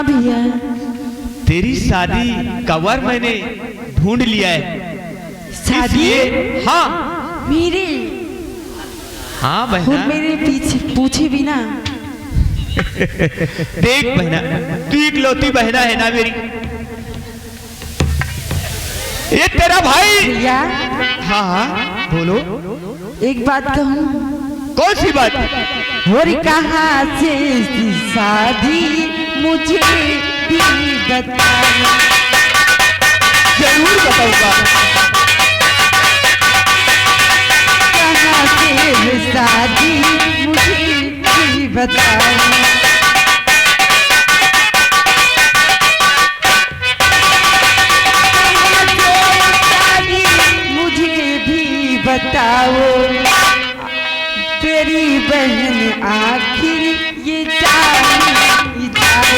हाँ भैया। तेरी शादी का वर मैंने ढूंढ लिया है। शादी? हाँ मेरे? हाँ बहना, मेरे पीछे पूछे बिना। देख बहना, तू इकलौती बहना है ना मेरी। ये तेरा भाई। भैया हाँ हाँ बोलो। एक बात कहूँ? कौन सी बात? और कहाँ से शादी मुझे भी बताना। जरूर बताऊंगा। कहाँ से शादी मुझे भी बताना। बताओ तेरी बहन आखिर ये जाने जाए।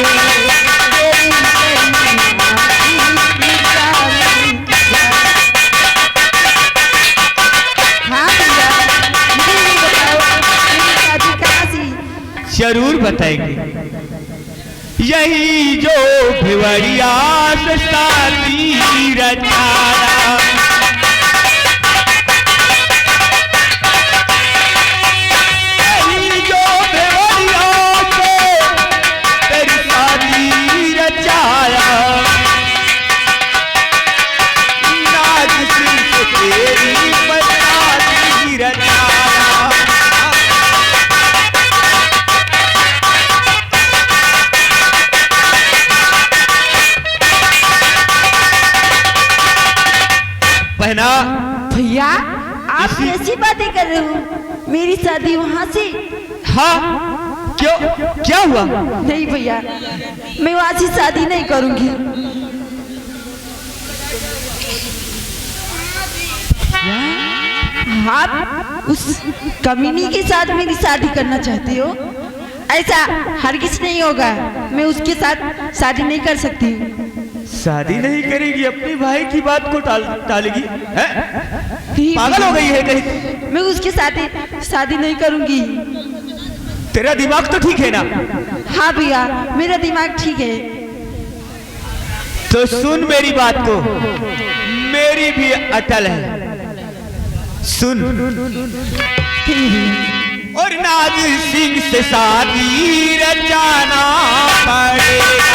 तेरी बहन आखिर ये जाने जाए। हाँ भैया, मुझे ये बताओ मेरी शादी कहाँ सी? जरूर बताएंगे। यही जो भिवड़िया से शादी रचाया, बहना। भैया आप कैसी बातें कर रहे हो? मेरी शादी वहाँ से? हाँ क्यों, क्या हुआ? नहीं भैया, मैं वहाँ से शादी नहीं करूँगी। आप उस कमीनी के साथ मेरी शादी करना चाहते हो? ऐसा हरगिज नहीं होगा। मैं उसके साथ शादी नहीं कर सकती। शादी नहीं करेगी? अपने भाई की बात को टालेगी? पागल हो गई है कहीं? मैं उसके साथ शादी नहीं करूंगी। तेरा दिमाग तो ठीक है ना? हाँ भैया, मेरा दिमाग ठीक है। तो सुन मेरी बात को, मेरी भी अटल है। सुन। और नाग सिंह से शादी रचाना पड़ेगा।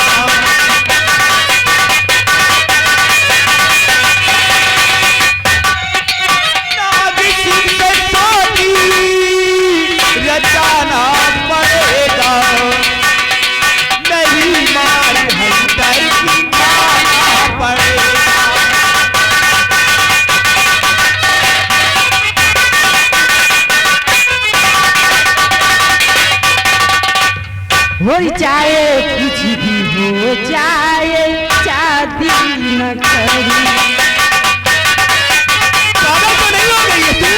रचाना पड़ेगा, नहीं मार हंटर की खाना पड़ेगा। हो जाए कुछ भी हो जाए, शादी न करी। पागल तो नहीं हो गई है तू?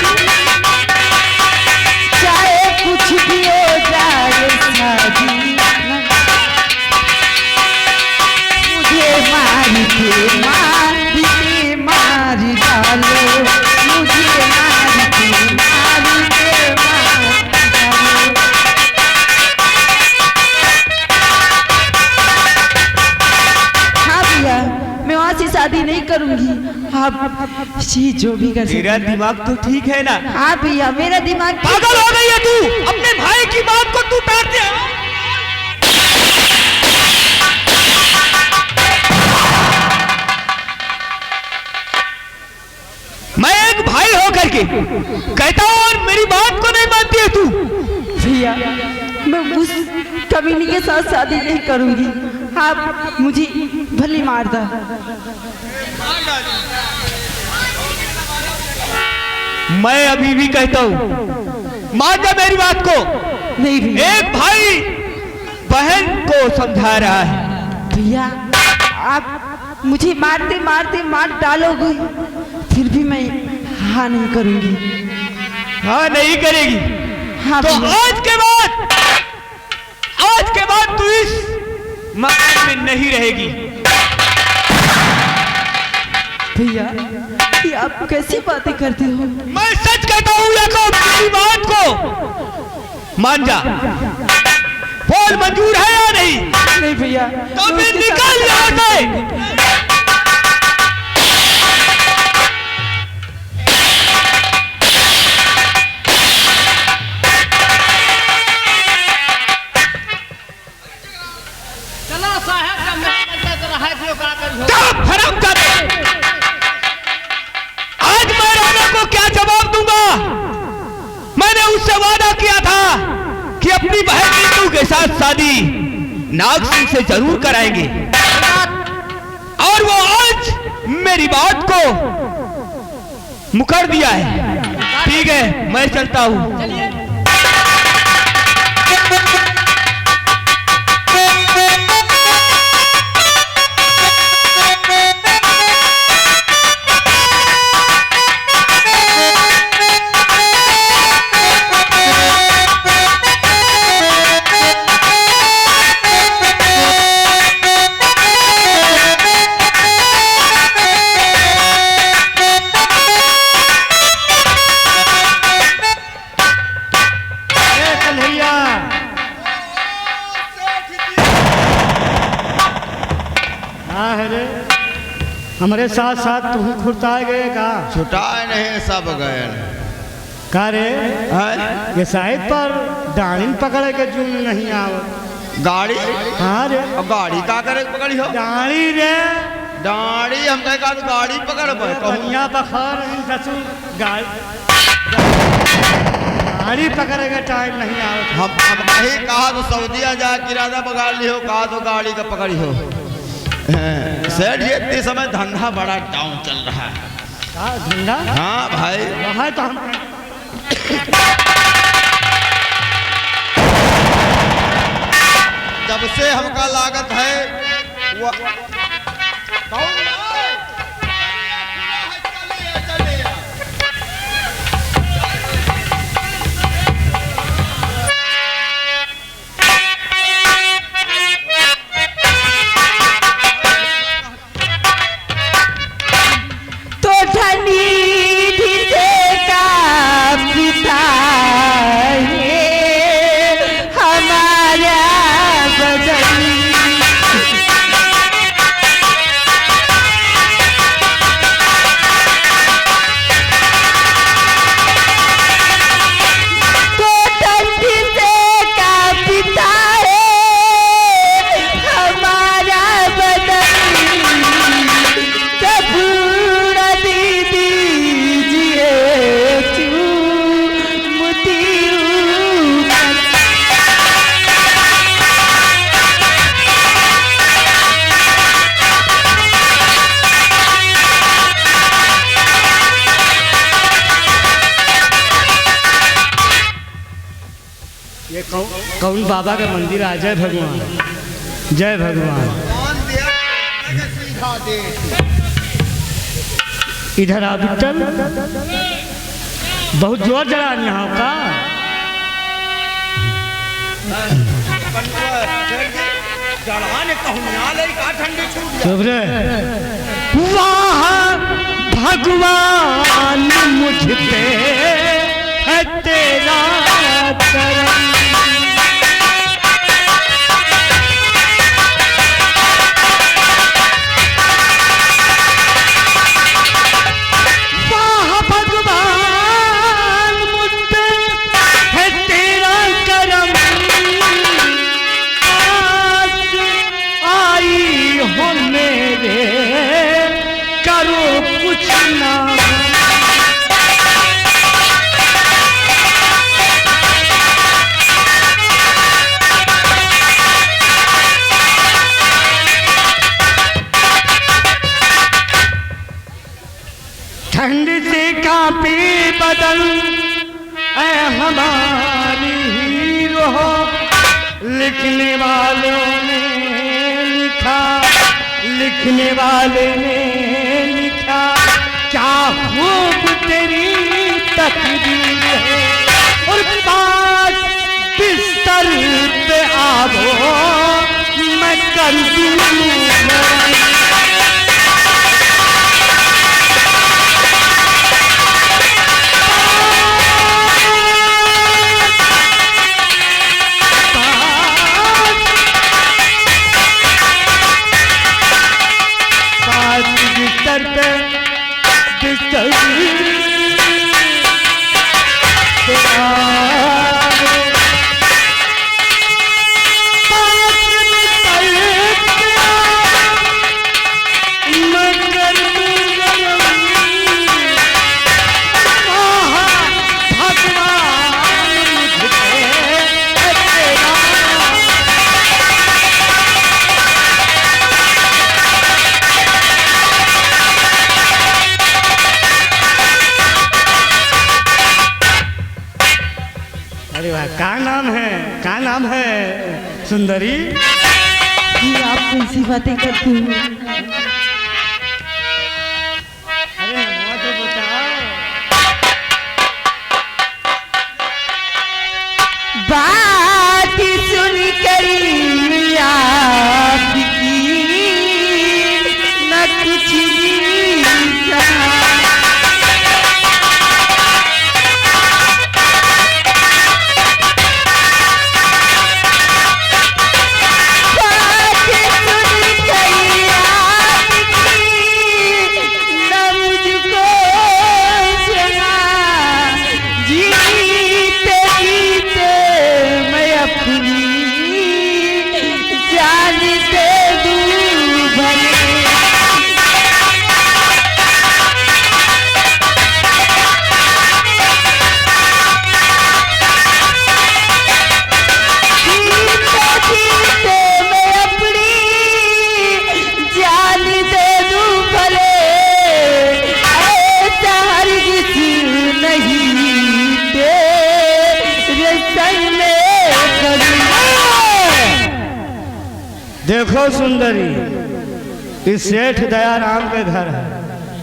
कुछ भी हो जाए शादी मुझे मार के मार डालो। मुझे मार के मार डालो। हाँ भैया, मैं वहाँ से शादी नहीं करूँगी। आप जो भी कर। तेरा दिमाग तो ठीक है ना? हाँ भैया, मेरा दिमाग। पागल हो गई है तू? अपने भाई की बात को तू टालते है। मैं एक भाई होकर के कहता हूँ और मेरी बात को नहीं मानती है तू? भैया, मैं उस कमीनी के साथ शादी नहीं करूंगी। आप मुझे भली मार दो। मैं अभी भी कहता हूँ, मान जा मेरी बात को। नहीं भैया। एक भाई बहन को समझा रहा है। भैया, आप मुझे मारते मारते मार डालोगे, फिर भी मैं हाँ नहीं करूंगी। हाँ नहीं करेगी? हाँ तो आज के बाद तू इस मकान में नहीं रहेगी। भैया, ये आप कैसी बातें करते हो? मैं सच कहता हूँ याकूब, मेरी बात को मान जा। बोल मंजूर है या नहीं? नहीं भैया, तो फिर निकल यहाँ से। आज मैं राणा को क्या जवाब दूंगा? मैंने उससे वादा किया था कि अपनी बहन नीतू के साथ शादी नाग सिंह से जरूर कराएंगे, और वो आज मेरी बात को मुकर दिया है। ठीक है, मैं चलता हूं। हमारे साथ साथ तुम खुरताए गए का? छुटाए नहीं, सब गए का रे? ये साहिब पर डाणी पकड़े के जुम नहीं आव गाड़ी। हाँ रे, अब गाड़ी का करे पकड़ी हो? डाणी रे, डाड़ी हम कहे का गाड़ी पकड़ पाए कहिया बखर ससुर गाड़ी गाड़ी पकड़े के टाइम नहीं आवत। हम कहीं कहा तो सऊदीया जा किराना पकड़ ली हो, कहा तो गाड़ी का पकड़ी हो। सेठ ये इतने समय धंधा बड़ा डाउन चल रहा है। धंधा? हाँ भाई, है तो हम जब से हमका लागत है वो कौन बाबा का मंदिर आ? जय भगवान, जय भगवान। इधर आ बिट्टल, बहुत जोर जड़ा यहाँ का। चुप रे, वहाँ भगवान मुझ पे है तेरा करम। ठंड से कांपे बदन ऐ हमारी हीरो, लिखने वालों ने लिखा, लिखने वाले ने लिखा, क्या खूब तेरी तकदीर है। और पास बिस्तर पे आवो, मैं कर दूं का नाम है, का नाम है सुंदरी? ये आप कैसी बातें करते हो? अरे नमवा तो बताओ। बात सुन कर आपकी न कुछ भी कहा। देखो सुंदरी, इस सेठ दयाराम के घर है,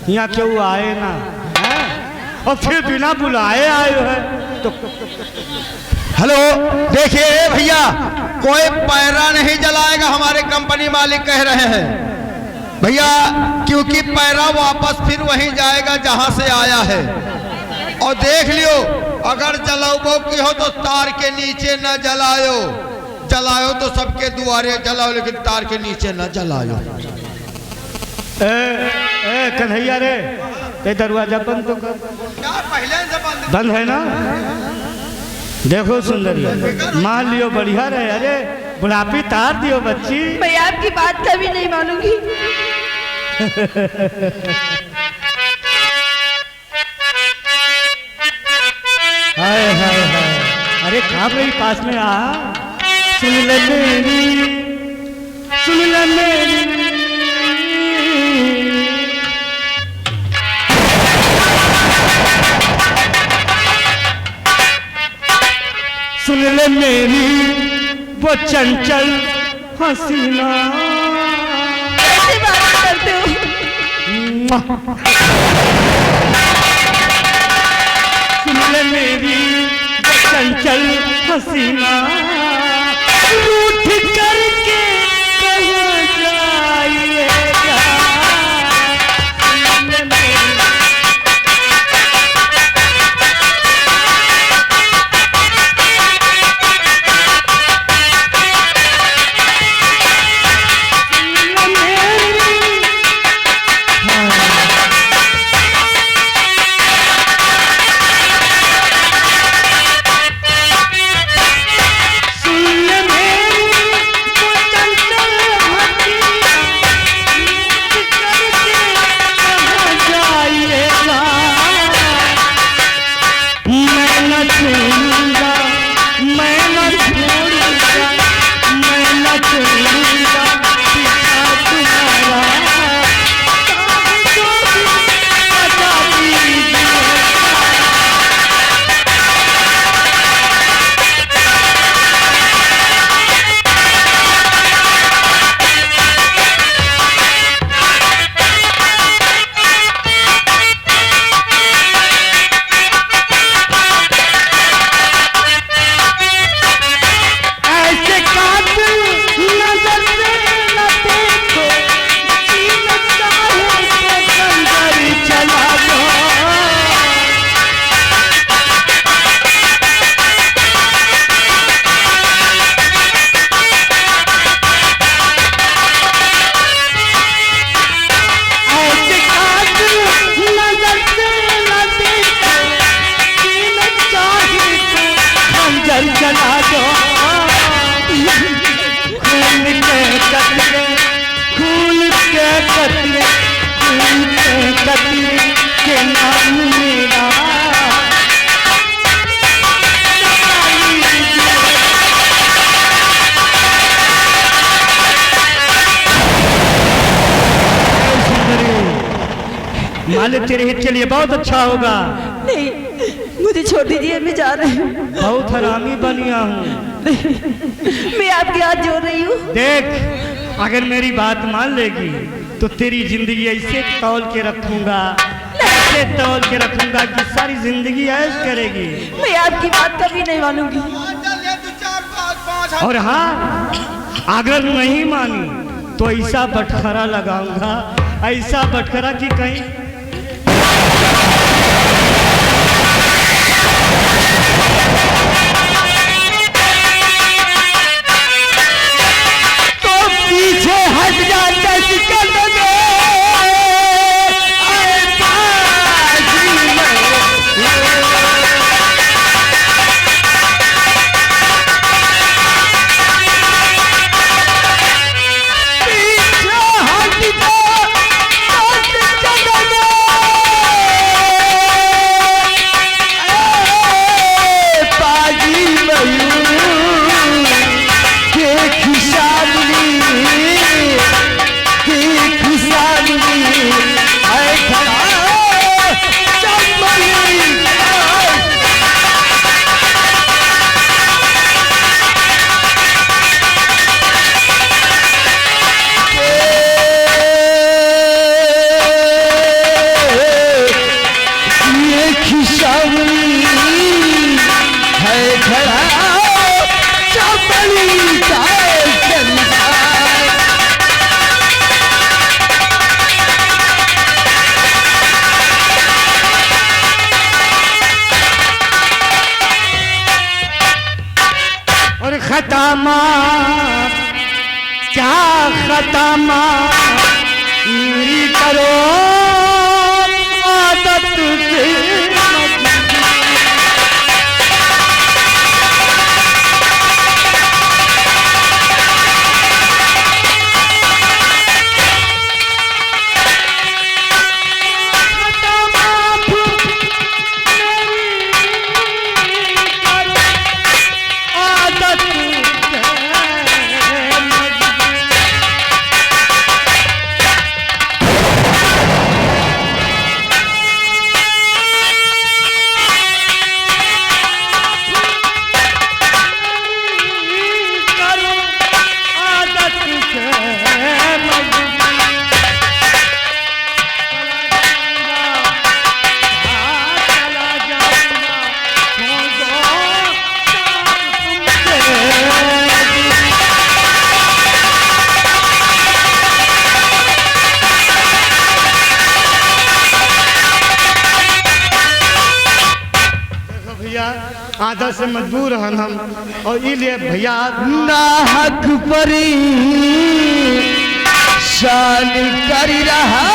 यहाँ क्यों आए ना है? और फिर बिना बुलाए आए हो है तो। हेलो, देखिए भैया, कोई पैरा नहीं जलाएगा, हमारे कंपनी मालिक कह रहे हैं भैया, क्योंकि पैरा वापस फिर वहीं जाएगा जहां से आया है। और देख लियो, अगर जलाओ की हो तो तार के नीचे न जलायो, जलाओ तो सबके दुआरे जलाओ, लेकिन तार के नीचे न जलाओ। ए कन्हैया रे, ये दरवाजा बंद तो कर। क्या पहले से बंद है ना? देखो सुंदरी, मान लियो बढ़िया रहे। अरे बुढ़ापी तार दियो बच्ची। मैं आपकी बात कभी नहीं मानूंगी। हाय हाय हाय, अरे कहाँ भाई पास में आ, सुन ले मेरी, सुन ले मेरी, सुन ले मेरी वो चंचल हसीना। कैसे बात करते हो? सुन ले मेरी वो चंचल हसीना, रूठ करके कहाँ जाइएगा। मालिक तेरे हित के लिए बहुत अच्छा होगा। नहीं, मुझे छोड़ दीजिए, मैं जा रही हूँ। बहुत हरामी बनिया हूँ। मैं आपके हाथ जोड़ रही हूँ। देख, अगर मेरी बात मान लेगी तो तेरी जिंदगी ऐसे तौल के रखूंगा, ऐसे तौल के रखूंगा कि सारी जिंदगी ऐश करेगी। मैं आपकी बात कभी नहीं मानूंगी। और हाँ, अगर नहीं मानी तो ऐसा बटखरा लगाऊंगा, ऐसा बटखरा कि कहीं तो पीछे हट जाता सिकंदर खतामा क्या खतामा मेरी करो आदत से आदत से मजबूर हन हम, और इसलिए भैया नाहक परी शान कर रहा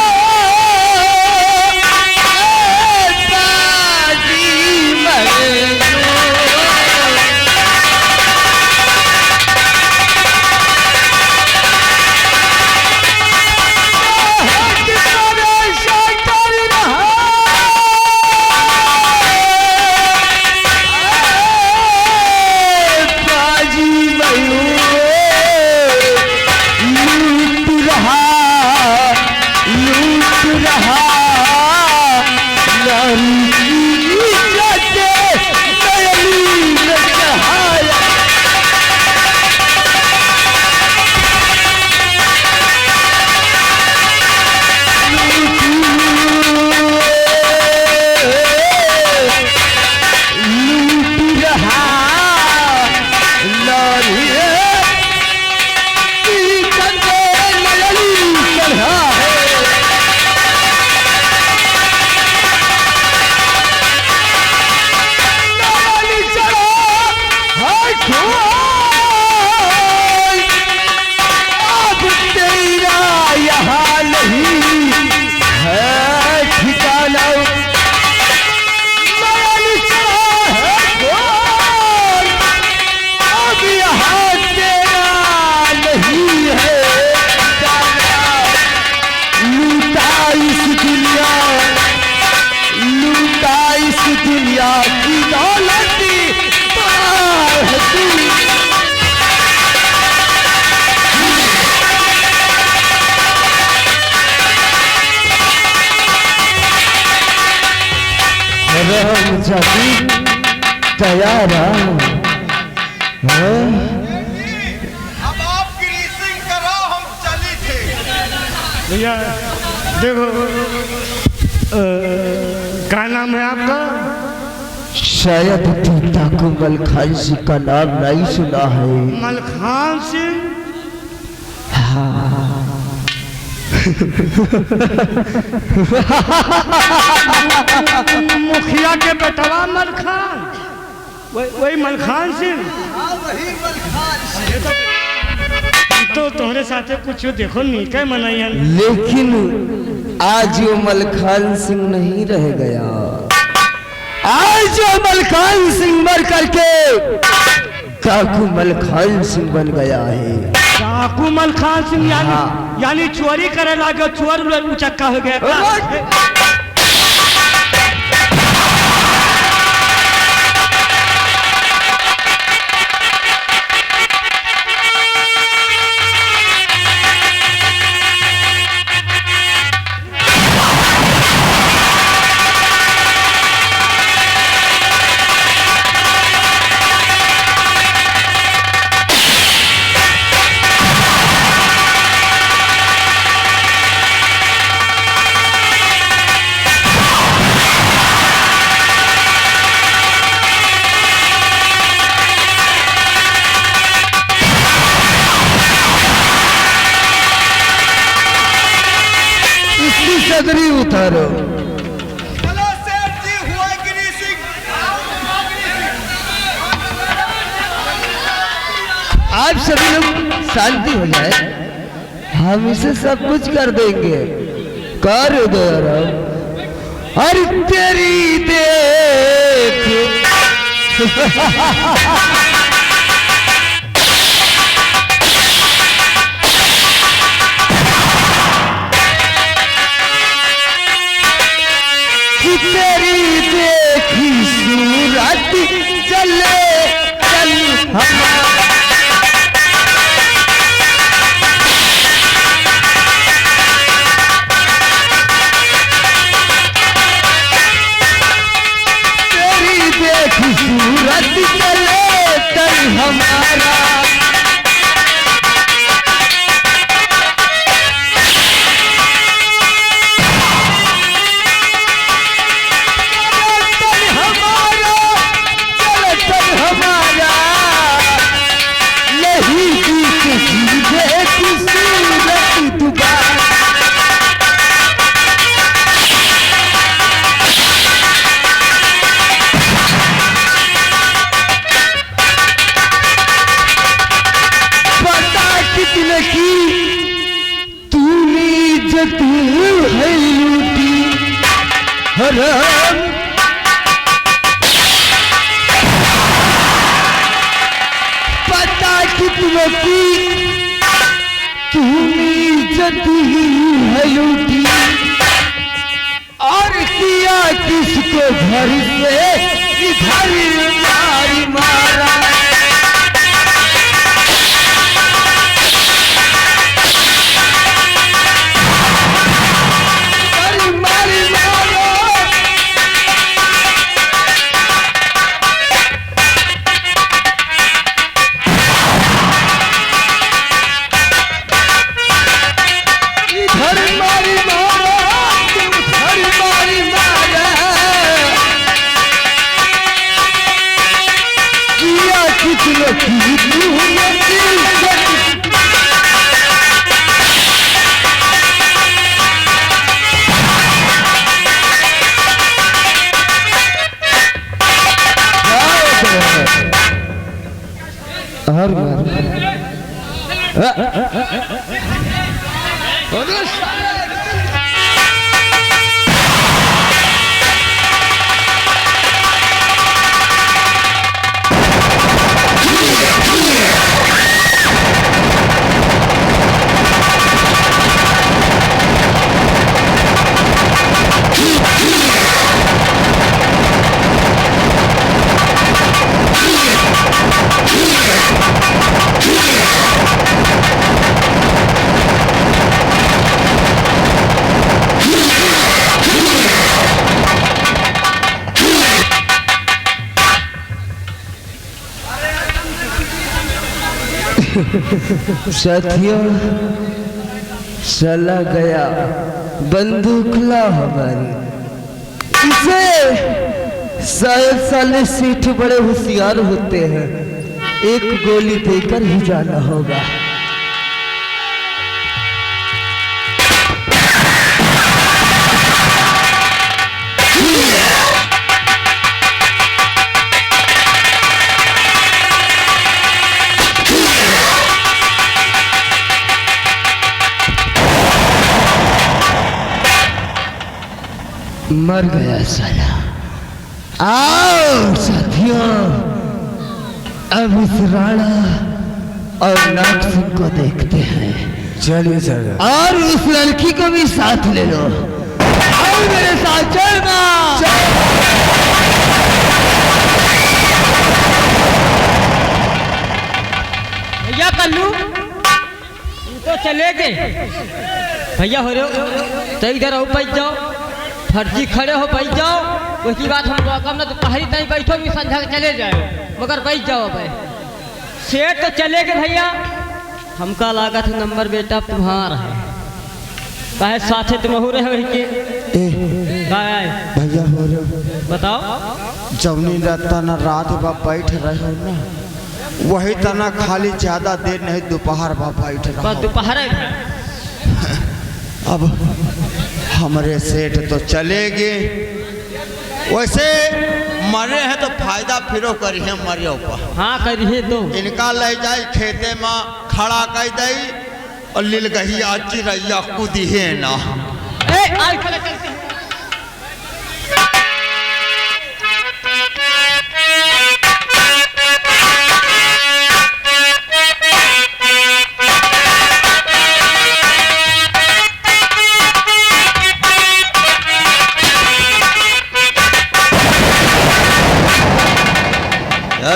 राम जाति दया राम। अब आप ग्रीसिंग करो, हम चली थे। भैया देखो क्या नाम है आपका? शायद पिता को मलखान सिंह का नाम नहीं सुना है। मलखान सिंह? मुखिया के बेटवा मलखान, वही मलखान सिंह। तो तुम्हारे साथ कुछ देखो नहीं क्या मनाइया, लेकिन आज वो मलखान सिंह नहीं रह गया। आज वो मलखान सिंह मर करके काकू मलखान सिंह बन गया है। काकू मलखान सिंह यानी हाँ। यानी चोरी करे लागे, चोर उचक्का हो गया। सदरी उतारो। चलो सेठ जी, हुआ ग्रीसिंग। आप सभी लोग शांति हो जाए, हम इसे सब कुछ कर देंगे। कर दो राम। अरे तेरी देख तेरी देखी सूरत चले चल हमारा। तेरी देखी सूरत चले चल हमारा। पता कितनों की तूने इज्जत है लूटी, और किया किसको घर से इधर मारी मारा। साथियों चला गया बंदूक ला हमारी। इसे शायद साले सेठ बड़े होशियार होते हैं, एक गोली देकर ही जाना होगा। मर गया साला। आओ साथियों, अब इस राणा और नाग सिंह को देखते हैं। चलिए सर। और उस लड़की को भी साथ ले लो। आओ मेरे साथ चलना। भैया कल्लू तो चले गए। भैया हो रहे हो तो इधर आओ, बैठ जाओ। फर्जी खड़े हो, बैठ जाओ। उसकी बात हम रोकम ना, तो पहली तई बैठो भी संध्या के चले जाओ, मगर बैठ जाओ। भाई सेठ तो चले गए भैया, हमका लागत है नंबर बेटा तुम्हारा है। काहे साथे तुम हो रहे हो के भैया हो रहे बताओ। जवनी तना रात बा बैठ रहे हो ना, वही तना खाली ज्यादा देर नहीं दोपहर बा बैठ रहा। बस दोपहर अब हमारे सेठ तो चले गए, वैसे मरे हैं तो फायदा फिरो करिए मरियो का। हाँ करिए तो इनका ले जाए खेते में खड़ा कर दई और लील गहिया चिड़ैया कूदी है ना। आज खड़े चलते हैं।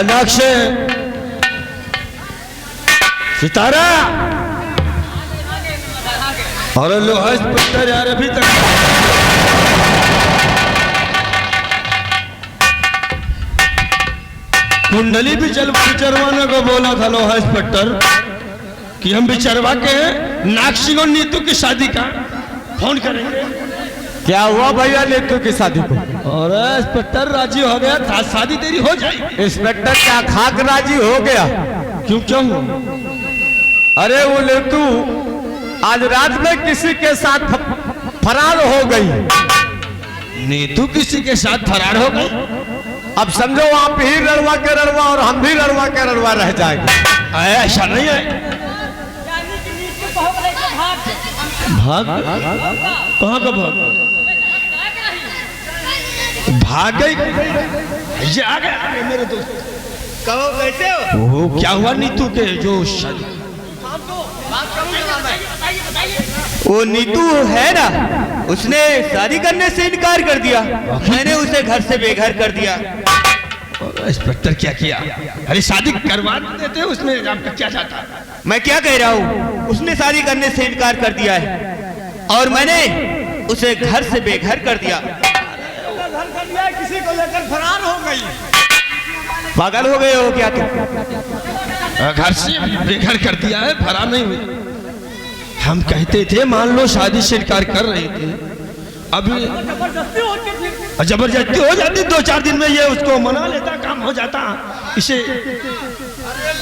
नक्श सितारा और लोहा पत्थर यार अभी तक कुंडली भी चल बिचरवाने को बोला था लोहा इंस्पेक्टर कि हम बिचरवा के नागसिंह और नीतू की शादी का फोन करेंगे। क्या हुआ भैया नीतू की शादी को? और इंस्पेक्टर राजी हो गया था, शादी तेरी हो जाएगी। इंस्पेक्टर क्या खाक राजी हो गया? क्यों? अरे वो नीतू आज रात में किसी के साथ फरार हो गई। नीतू किसी के साथ फरार हो गई? अब समझो आप ही लड़वा के लड़वा और हम भी लड़वा के लड़वा रह जाएंगे। ऐसा नहीं है। भाग? कहाँ का भाग? भाग गई? ये आ गए मेरे दोस्त। कहो कैसे हो? ओह क्या हुआ नीतू के जो वो नीतू है ना, उसने शादी करने से इनकार कर दिया। मैंने उसे घर से बेघर कर दिया। इंस्पेक्टर क्या किया? अरे शादी करवा देते, उसमें आपका क्या जाता? मैं क्या कह रहा हूँ, उसने शादी करने से इनकार कर दिया है और मैंने उसे घर से बेघर कर दिया। किसी को लेकर फरार हो गई। पागल हो गए हो क्या तुम? घर से बेघर कर दिया है, फरार नहीं हुई। हम कहते थे मान लो शादी से इनकार कर रहे थे, अभी जबरदस्ती हो जाती, 2-4 दिन में ये उसको मना लेता, काम हो जाता। इसे अरे